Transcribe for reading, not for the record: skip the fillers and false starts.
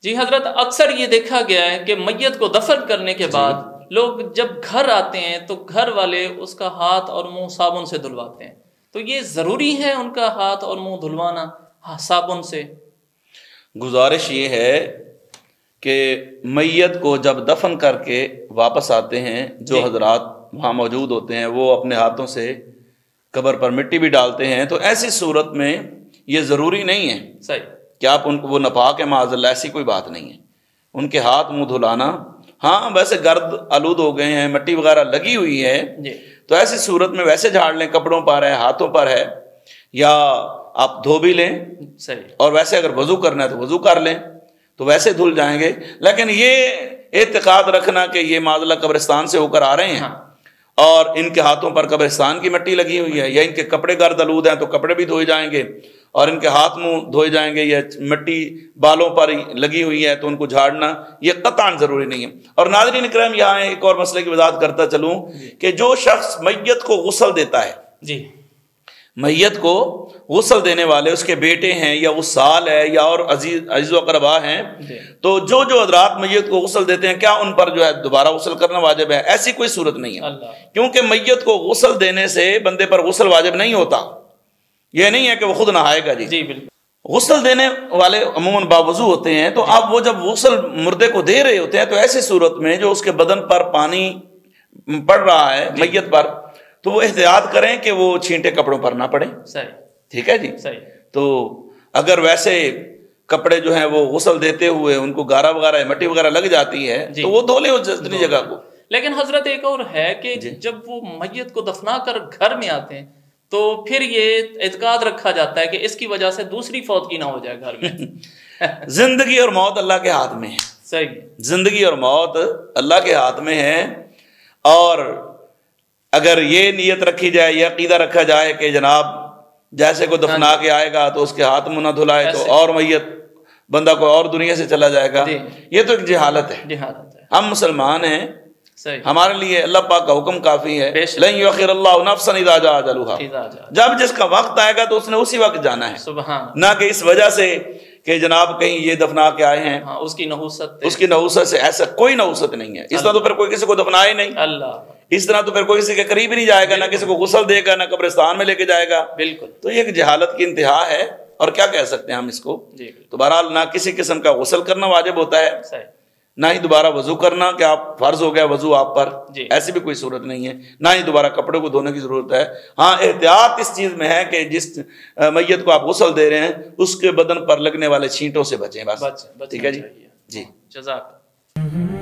جی حضرت، اکثر یہ دیکھا گیا ہے کہ میت کو دفن کرنے کے بعد لوگ جب گھر آتے ہیں تو گھر والے اس کا ہاتھ اور منہ صابن سے دھلواتے ہیں، تو یہ ضروری ہے ان کا ہاتھ اور منہ دھلوانا صابن سے؟ گزارش یہ ہے کہ میت کو جب دفن کر کے واپس آتے ہیں جو حضرات وہاں موجود ہوتے ہیں وہ اپنے ہاتھوں سے قبر پر مٹی بھی ڈالتے ہیں، تو ایسی صورت میں یہ ضروری نہیں ہے صحیح کہ آپ ان کو وہ ناپاک ہے معاذ اللہ، ایسی کوئی بات نہیں ہے۔ ان کے ہاتھ منہ دھلانا، ہاں ویسے گرد آلود ہو گئے ہیں، مٹی وغیرہ لگی ہوئی ہے تو ایسی صورت میں ویسے جھاڑ لیں، کپڑوں پر ہے، ہاتھوں پر ہے، یا آپ دھو بھی لیں صحیح، اور ویسے اگر وضو کرنا ہے تو وضو کر لیں تو ویسے دھل جائیں گے۔ لیکن یہ اعتقاد رکھنا کہ یہ معاذ اللہ قبرستان سے ہو کر آ رہے ہیں اور ان کے ہاتھوں پر قبرستان کی مٹی لگی ہوئی ہے، یا ان کے کپڑے گرد آلود ہیں تو کپڑے بھی دھوئے جائیں گے اور ان کے ہاتھ منہ دھوئے جائیں گے، یا مٹی بالوں پر لگی ہوئی ہے تو ان کو جھاڑنا یہ قطعاً ضروری نہیں ہے۔ اور ناظرین کرام، یہاں ایک اور مسئلے کی وضاحت کرتا چلوں کہ جو شخص میت کو غسل دیتا ہے، جی میت کو غسل دینے والے اس کے بیٹے ہیں یا وہ سال ہے یا اور عزیز و اقربا ہیں، تو جو حضرات میت کو غسل دیتے ہیں کیا ان پر جو ہے دوبارہ غسل کرنا واجب ہے؟ ایسی کوئی صورت نہیں ہے، کیونکہ میت کو غسل دینے سے بندے پر غسل واجب نہیں ہوتا۔ یہ نہیں ہے کہ وہ خود نہائے گا۔ جی بالکل، غسل دینے والے عموماً باوضو ہوتے ہیں، تو اب وہ جب غسل مردے کو دے رہے ہوتے ہیں تو ایسی صورت میں جو اس کے بدن پر پانی پڑ رہا ہے میت پر، تو وہ احتیاط کریں کہ وہ چھینٹے کپڑوں پر نہ پڑیں۔ صحیح، ٹھیک ہے جی۔ صحیح، تو اگر ویسے کپڑے جو ہیں وہ غسل دیتے ہوئے ان کو گارا وغیرہ مٹی وغیرہ لگ جاتی ہے تو وہ دھو لیں اپنی جگہ کو۔ لیکن حضرت ایک اور ہے کہ جب وہ میت کو دفنا کر گھر میں آتے ہیں تو پھر یہ اعتقاد رکھا جاتا ہے کہ اس کی وجہ سے دوسری فوت کی نہ ہو جائے گھر میں۔ زندگی اور موت اللہ کے ہاتھ میں ہے۔ صحیح، زندگی اور موت اللہ کے ہاتھ میں ہے، اور اگر یہ نیت رکھی جائے، یہ عقیدہ رکھا جائے کہ جناب جیسے کو دفنا کے آئے گا تو اس کے ہاتھ منہ نہ دھلائے تو اور میت بندہ کو اور دنیا سے چلا جائے گا، یہ تو ایک جہالت ہے۔ ہم مسلمان ہیں، ہمارے لیے اللہ پاک کا حکم کافی ہے، لن یؤخر اللہ نفسا اذا جاء اجلھا، جب جس کا وقت آئے گا تو اس نے اسی وقت جانا ہے، نہ کہ اس وجہ سے کہ جناب کہیں یہ دفنا کے آئے ہیں اس کی نحوست سے۔ ایسا کوئی نحوست نہیں ہے، اس طرح تو پھر کوئی کسی کو دفنائے نہیں، اس طرح تو پھر کوئی کسی کے قریب ہی نہیں جائے گا، نہ کسی کو غسل دے گا، نہ قبرستان میں لے کے جائے گا۔ بالکل، تو یہ ایک جہالت کی انتہا ہے، اور کیا کہہ سکتے ہیں ہم اس کو۔ تو بہرحال نہ کسی قسم کا غسل کرنا واجب ہوتا ہے، نہ ہی دوبارہ وضو کرنا کہ آپ فرض ہو گیا وضو آپ پر، ایسی بھی کوئی صورت نہیں ہے، نہ ہی دوبارہ کپڑے کو دھونے کی ضرورت ہے۔ ہاں احتیاط اس چیز میں ہے کہ جس میت کو آپ غسل دے رہے ہیں اس کے بدن پر لگنے والے چھینٹوں سے بچیں، بس ٹھیک ہے جی۔ جی، جزاک اللہ۔